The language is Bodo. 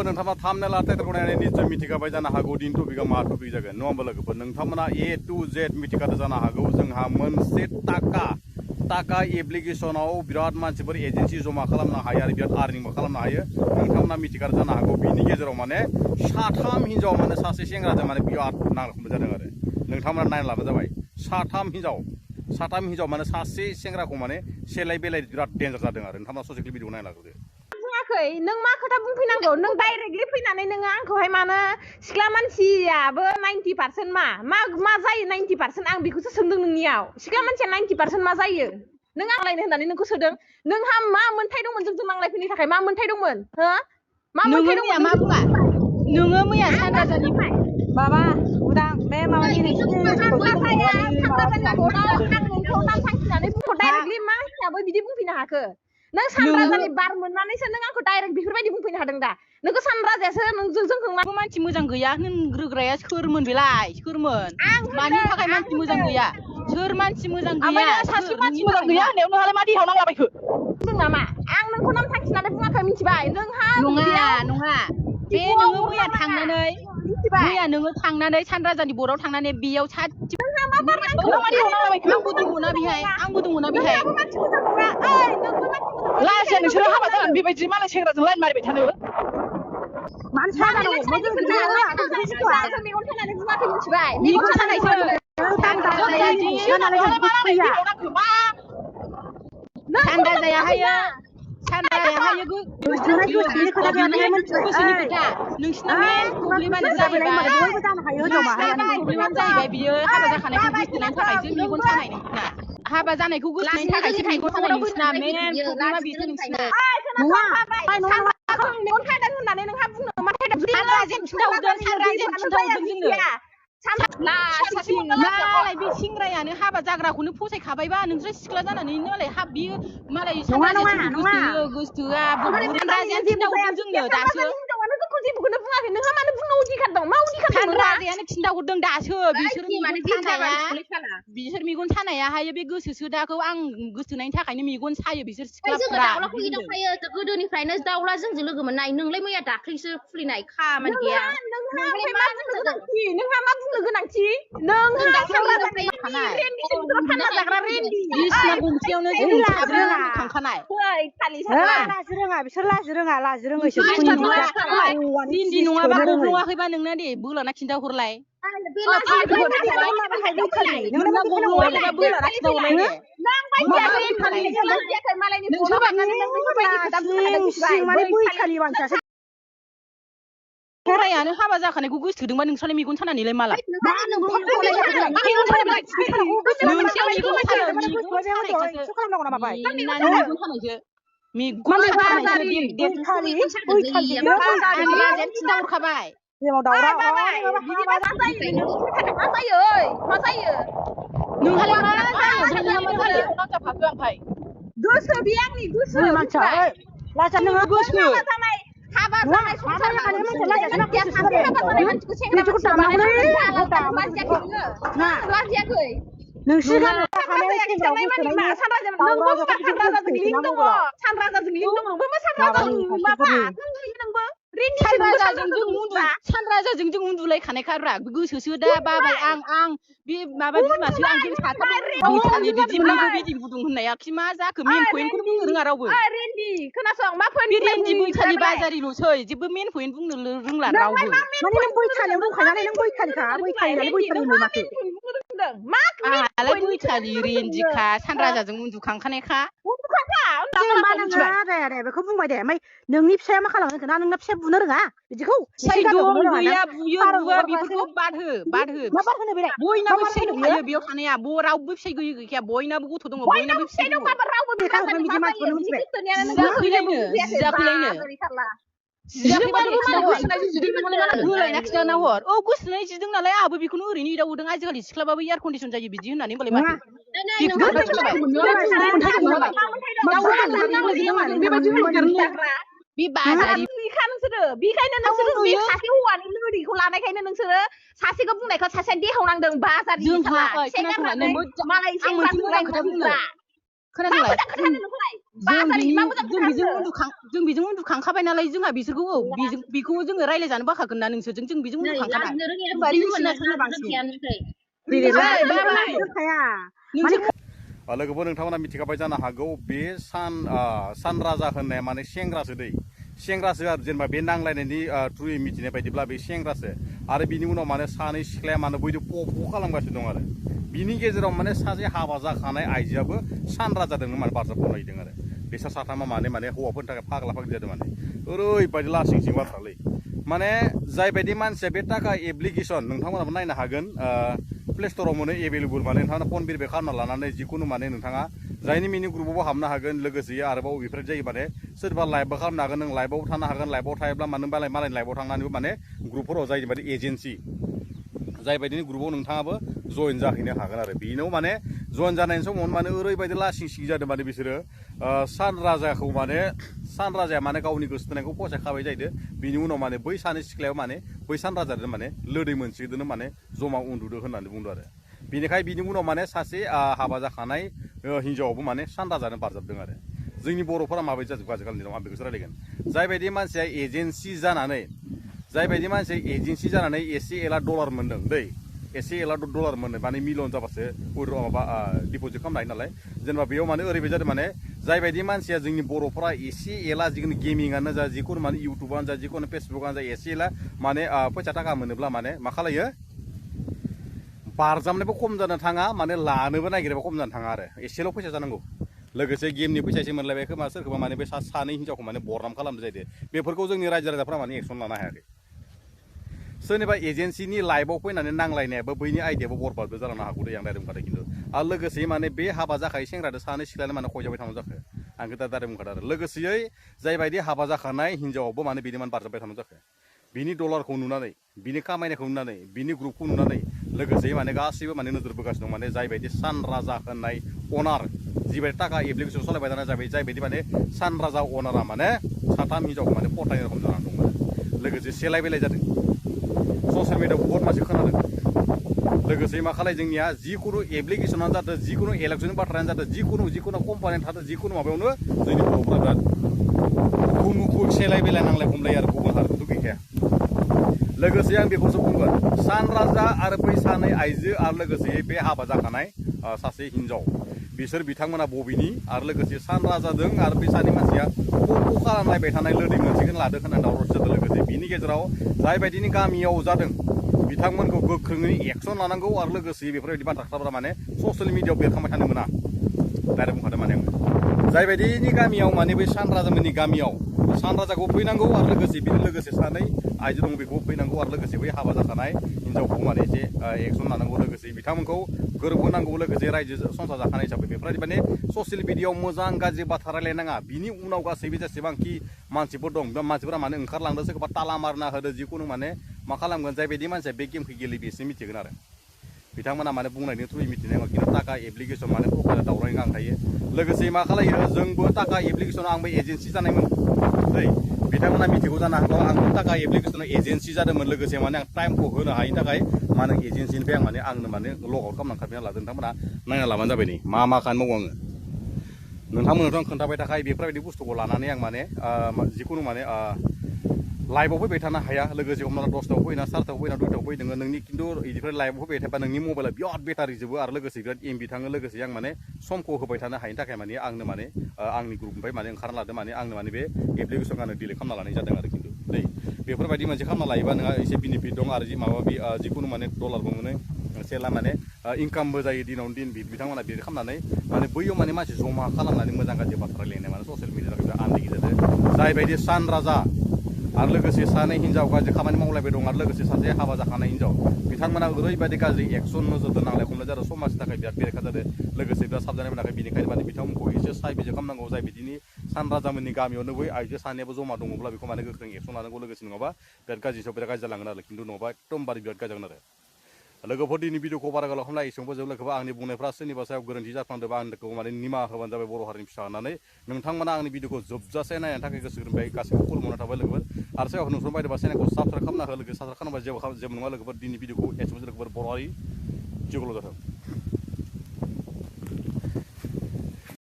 लोगोफोर नोंथांमोना थामने लाते तकनानै निश्चय मिथिखाबाय जानो हागौ दिन टपिकआ मा टपिक जागोन नङा होमबा लोगोफोर नोंथांमोना A to Z मिथिखादो जानो हागौ जोंहा मोनसे टाका एप्लिकेशनाव बिराद मानसिफोर एजेन्सि जमा खालामनो हायो आरो बिराद आर्निंबो खालामनो हायो नोंथांमोना मिथिखादो जानो हागौ बिनि गेजेराव माने साथाम हिनजाव माने सासे सेंग्राजों माने बिराद नांलाखुमो जादों आरो नोंथांमोना नायना लाबानो जाबाय साथाम हिनजाव माने सासे सेंग्राखौ माने सेलाय बेलाय बिराद डेन्जार जादों आरो नोंथांमोना ससे क्लिप भिडिअ नायना लाग्रोदो बुङाखै नों मा खोथा बुंफैनांगौ नों डाइरेक्टलि फैनानै नोङो आंखौहाय मानो सिख्ला मानसियाबो 90% मा जायो 90% आं बेखौसो सोंदों नोंनियाव सिख्ला मानसिया 90% मा जायो नों आंलायनो होननानै नोंखौ सोदों नोंहा मा मोन्थाय दंमोन जोंजों नांलायफैनो थाखाय मा मोन्थाय दंमोन हो मा मोन्थाय दंमोन मा बुङा नोङो मैया सानराजानिफ्राय माबा उदां बे माबानि नोंखौ नाम थांखिनानै बुंखौ डाइरेक्टलि मा हिसाबै बिदि बुंफैनो हाखो नों सानराजानि बार मोननानैसो नों आंखौ डाइरेक्ट बेफोरबायदि बुंफैनो हादों दा नोंखौ सानराजायासो नोंजों जोंखौ मानसि मोजां गैया होनग्रोग्राया सोरमोन बेलाय सोरमोन मानि थाखाय मानसि मोजां गैया सोर मानसि मोजां गैया सासे मानसि मोजां गैया होननायाव नोंहालाय मा देहायाव नांलाबायखो बुंदों नामा आं नोंखौ नाम थांखिनानै बुङाखै मिथिबाय नोंहा नङा बे नोङो मैया थांनानै सानराजानि बर्डआव थांनानै बेयाव आंबो दङना बेहाय लाजिया नोंसोरो हाबा जानानै बेबायदि मालाय सेंग्राजों लाइन मारिबाय थानो मानो साया जानांगौ मेगन खानानै बुङाखै मिथिबाय मेगन सानायसो सानराजायाहायो गोसोनि खोथा नोंसिना मेन प्रब्लेमानो जाहैबाय बियो हाबा जाखानायखौ गोसोनायनि थाखायसो मेगन सानाय नोंसिना हाबा जानायखौ गोसोनायनि थाखायसो मेगन सानाय नोंसिना मेन प्रब्लेमा बेसो नोंसिना मेगन खादों होननानै नोंहा बुंनो सानराजायानो खिन्थाहरदों जोंनो मालाय बे सेंग्रायानो हाबा जाग्राखौनो फसायखाबायबा नोंसोर सिख्ला जानानै नालाय बियो मालाय सानराजायासो गोसोआ सानराजायानो खिन्थाहरदों जोंनो दासो जेबोखौनो बुङाखै नोंहा मानो बुंनो अधिकार दं मा अधिकार दं सानराजायानो खिन्थाहरदों दासो बिसोर मेगन सानायाहाय बे गोसो सोदाखौ आं गोसोनायनि थाखायनो मेगन सायो बिसोर सिख्लाफोरा गोदोनिफ्रायनो दाउला जोंजों लोगो मोननाय नोंलाय मैया दाख्लैसो खुलिनाय खामानि गैया नोंहा मा बुंनो गोनांथि फानना जाग्रा बिसिना गंसेयावनो जों साब्रैयानो थांखानाय बिसोर लाजि रोङा इन्दि नङाबा गब्लङाखैबा नोंना दे बोलाना खिन्थाहरलाय फरायानो हाबा जाखानायखौ गोसोथोदोंबा नोंस्रालाय मेगन सानानैलाय मालाय खिन्थाहरखाबाय हाबा जानाय संसार लाजियाखै सानराजाजों जों उन्दुलायखानायखाब्रा गोसोसो दा बाबाय आं बे माबा बिमासो आं जों साथाम बिदि गुदुं होननाया मा जाखो मेन पइन्टखौनो बुंनो रोङा रावबो खोनासं मा रेन्दि बैखालि बाजारिल'सै जेबो मेन पइन्ट बुंनो रोंला रावबो बैखालि रेन्दिखा सानराजाजों उन्दुखांखानायखा बेखौ बुंबाय दे ओमफ्राय नोंनि फिसाया मा खालामो ना नोंना फिसाया बुनो रोङा बिदिखौ गैया बुवा बेफोरखौ बाद हो बयनाबो फिसाइ दंखायो बेयाव थानाया रावबो फिसाइ गैयै गैखाया बयनाबो गथ' दङ बयनाबो फिसाइ दङ होलायना खिन्थाना हर गोसोनाय जिदों नालाय आंहाबो बेखौनो ओरैनो एदावदों आजिखालि सिख्लाबाबो एयार कन्डिसन जायो बिदि होननानै होनबालाय हौवानि लानायखायनो नोंसोरो सासेखौ बुंनायखौ सासेया देहाव नांदों बाजारनि खोनादोंलाय बाजारनि जों बेजों उन्दुखांखाबाय नालाय जोंहा बिसोरखौ बेखौ जोङो रायज्लायजानो बाखागोन ना नोंसोरजों जों बेजों उन्दुखांखानाय लोगोफोर नोंथांमोना मिथिखाबाय जानो हागौ बे सान राजा होननाया माने सेंग्रासो दै सेंग्रासो आरो जेनेबा बे नांलायनायनि थ्रुयै मिथिनाय बायदिब्ला बे सेंग्रासो आरो बिनि उनाव माने सानै सिख्लाया माने बैदो प' खालामगासिनो दं आरो बिनि गेजेराव माने सासे हाबा जाखानाय आइजोआबो सान राजादोंनो माने बारजा बनायदों आरो बिसोर साथामा माने हौवाफोरनि थाखाय फाग्ला फाग्लि जादों माने ओरैबायदि लासिं सिं बाथ्रालै माने जायबायदि मानसिया बे टाका एप्लिकेसन नोंथांमोनाबो नायनो हागोन प्ले स्ट'राव मोनो एभेलेबल माने नोंथाङा फन भेरिफाइ खालामना लानानै जिखुनु माने नोंथाङा जायनि मिनि ग्रुपआवबो हाबनो हागोन लोगोसे आरोबाव बेफोर जायो माने सोरबा लाइभबो खालामनो हागोन नों लाइभआव थानो हागोन लाइभआव थायोब्ला मानो मालायनि लाइभआव थांनानैबो माने ग्रुपफोराव जाय बायदि एजेन्सि जायबायदिनि ग्रुपआव नोंथाङाबो जइन जाहैनो हागोन आरो बेनाव माने जइन जानायनि समावनो माने ओरैबायदि लासिं सिं जादों माने बिसोरो सान राजाया माने गावनि गोसो थोनायखौ फसायखाबाय जाहैदों बिनि उनाव माने बै सानै सिख्लायाव माने बै सान राजाजों माने लोदै मोनसेजोंनो माने जमा उन्दुदो होननानै बुंदों आरो बेनिखाय बिनि उनाव माने सासे हाबा जाखानाय हिन्जावाबो माने सान राजानो बारजाबदों आरो जोंनि बर'फोरा माबायदि जाजोबखो आजिखालिनि दिनाव आं बेखौसो रायलायगोन जायबायदि मानसिया एजेन्सि जानानै एसे एला डलार मोनदों दै एसे एला डलार मोनो माने मिलियन जाबासो माबा डिपजिट खालामनो हायो नालाय जेनेबा बेयाव माने ओरैबायदि जादों माने जायबायदि मानसिया जोंनि बर'फोरा एसे एला जिखुनु गेमिंआनो जा जिखुनु माने इउटुबानो जा जिखुनु फेसबुकआनो जा एसे एला माने फैसा थाखा मोनोब्ला माने मा खालायो बारजाबनायबो खम जानो थाङा माने लानोबो नागिरबा खम जानो थाङा आरो एसेल' फैसा जानांगौ लोगोसे गेमनि फैसा एसे मोनलायबाय खोमा सोरखौबा माने बे सानै हिन्जावखौ माने बरनाम खालामदो जाहैदों बेफोरखौ जोंनि रायजो राजाफ्रा माने एक्सन लानो हायाखै सोरनिबा एजेन्सिनि लाइभआव फैनानै नांलायनायाबो बैनि आइडियाबो बरबादबो जालांनो हागौ दै आं डाइरेक्ट बुंखादों खिन्थु आरो लोगोसे माने बे हाबा जाखायो सेंग्राजों सानै सिख्लायानो माने खय जाबाय थानांगौ जाखो आं दा डाइरेक्ट बुंखादों आरो लोगोसेयै जायबायदि हाबा जाखानाय हिन्जावाबो माने बिनि माने बारजाबबाय थानांगौ जाखो बिनि डलारखौ नुनानै बिनि खामायनायखौ नुनानै बिनि ग्रुपखौ नुनानै लोगोसे माने गासैबो माने नोजोर बोगासिनो दं माने जायबायदि सान राजा होननाय अनार जिबायदि टाका एप्लिकेसन सालायबाय थानाय जायबायदि माने सान राजा अनारा माने साथाम हिन्जावखौ माने पटायनाय रखम जानानै दं लोगोसे सेलाय बेलाय जादों ससियेल मिडियाआव बहुत मानसि खोनादों लोगोसे मा खालाय जोंनिया जिखुनु एप्लिकेसनानो जादों जिखुनु इलेक्सननि बाथ्रायानो जादों जिखुनु कम्पानियानो थादों जिखुनु माबायावनो जोंनि बर'फ्रा बिराद मुखुब सेलाय बेलाय नांलाय खमलाय आरो गुबुन हारिखौथ' गैखाया लोगोसे आं बेखौसो बुंगोन सान राजा आरो बै सानै आइजो आरो लोगोसे बे हाबा जाखानाय सासे हिन्जाव बिसोर बिथांमोना बबेनि आरो लोगोसे सान राजाजों आरो बे सानै मानसिया ख' खालामलायबाय थानाय लोदै मोनसेखौनो लादों होननानै दावराव जादों लोगोसे बिनि गेजेराव जायबायदिनि गामियाव जादों बिथांमोनखौ गोख्रोङै एक्सन लानांगौ आरो लोगोसे बेफोरबायदि बाथ्राफ्रा माने ससियेल मिडियाआव बेरखांबाय थानो मोना डाइरेक्ट बुंखादों माने आं जायबायदिनि गामियाव माने बै सान राजामोननि गामियाव सान राजाखौ फैनांगौ आरो लोगोसे सानै आइजो दं बेखौ फैनांगौ आरो लोगोसे बै हाबा जाखानाय हिन्जावखौ माने एसे एक्सन लानांगौ लोगोसे बिथांमोनखौ गोरोबहोनांगौ लोगोसे रायजो संसार जाखानाय हिसाबै बेफोरबायदि माने ससियेल मिडियाआव मोजां गाज्रि बाथ्रा रायलायनाङा बिनि उनाव गासैबो जेसेबांखि मानसिफोर दं मानसिफोरा माने ओंखारलांदों सोरखौबा ताला मारना होदो जिखुनु माने मा खालामगोन जायबायदि मानसिया बे गेमखौ गेलेयो बेसो मिथिगोन आरो बिथांमोना माने बुंनायनि थ्रुयै मिथिनाय खिन्थु टाका एप्लिकेसन माने प्रफाइलाव दावराय गांखायो लोगोसे मा खालायो जोंबो टाका एप्लिकेसनाव आंबो एजेन्सि जानायमोन दै बिथांमोना मिथिगौ जानो हागौ आंबो टाका एप्लिकेसनाव एजेन्सि जादोंमोन लोगोसे माने आं टाइमखौ होनो हायिनि थाखाय माने एजेन्सिनिफ्राय आं माने आंनो माने लग आउट खालामनानै खारफिनना लादों नोंथांमोना नायना लाबानो जाबाय नै मा खामानि मावो आङो नोंथांमोननोथ' आं खोन्थाबाय थाखाय बेफोरबायदि बुस्थुखौ लानानै आं माने जिखुनु माने लाइभआव फैबाय थानो हाया लोगोसे हमना 10टायाव फैना 4टायाव फैना 2टायाव फैदों नोंनि खिन्थु इनिफ्राय लाइभआव फैबाय थाबा नोंनि मबाइला बिराद बेटारि जोबो आरो लोगोसे बिराद एमबि थाङो लोगोसे आं माने समखौ होबाय थानो हायिनि थाखाय माने आंनो माने आंनि ग्रुपनिफ्राय माने ओंखारना लादों माने आंनो माने बे एप्लिकेसनखौ आंनो डिलिट खालामना लानाय जादों आरो खिन्थु दै बेफोरबायदि मोनसे खालामना लायोबा नोंहा एसे बेनिफिट दं आरो माबा जिखुनु माने डलारबो मोनो सेला माने इनकामबो जायो दिनाव दिन बिथांमोना बिदि खालामनानै माने बैयाव माने मानसि जमा खालामनानै मोजां गाज्रि बाथ्रा रायलायनाय माने ससियेल मिडियानि थाखाय आन्दाय गेजेरजों जायबायदि सान राजा आरो लोगोसे सानै हिन्जाव गाज्रि खामानि मावलायबाय दं आरो लोगोसे सासे हाबा जाखानाय हिन्जाव बिथांमोना ओरैबायदि गाज्रि एक्सन नोजोरजों नांलाय खमलाय जादों समाजनि थाखाय बिराद बेरेखा जादों लोगोसे बिराद साबजानाय मोनाखै बेनिखायनो माने बिथांमोनखौ एसे सायबिजिर खालामनांगौ जाय बिदिनि सान राजामोननि गामियावनो बै आइजो सानैयाबो जमा दङब्ला बेखौ माने गोख्रों एक्सन लानांगौ लोगोसे नङाबा बिराद गाज्रि सायाव बिराद गाज्रि जालांगोन आरो खिन्थु नङाबा एकदमबारे बिराद गाज्रि जागोन आरो लोगोफोर दिनै भिडिअखौ बारा गोलाव खालामना एसेबांबो जोब लोगोबा आंनि बुंनायफ्रा सोरनिबा सायाव गोरोन्थि जाफ्लांदोंबा आंखौ माने निमाहा होबानो जाबाय बर' हारिनि फिसा होननानै नोंथांमोना आंनि भिडिअखौ जोबजासे नायनो थाखाय गोसो गोरोबबाय गासैबो खुलुमना थाबाय लोगोफोर आरो सायाव नोंसोर बायदोंबा चेनेलखौ साबस्क्राइब खालामना हो लोगो साबस्क्राइब खालामबा जेबो नङा लोगोफोर दिनै भिडिअखौ एसेबां लोगोफोर बर' हारि जिउखौल' जाथों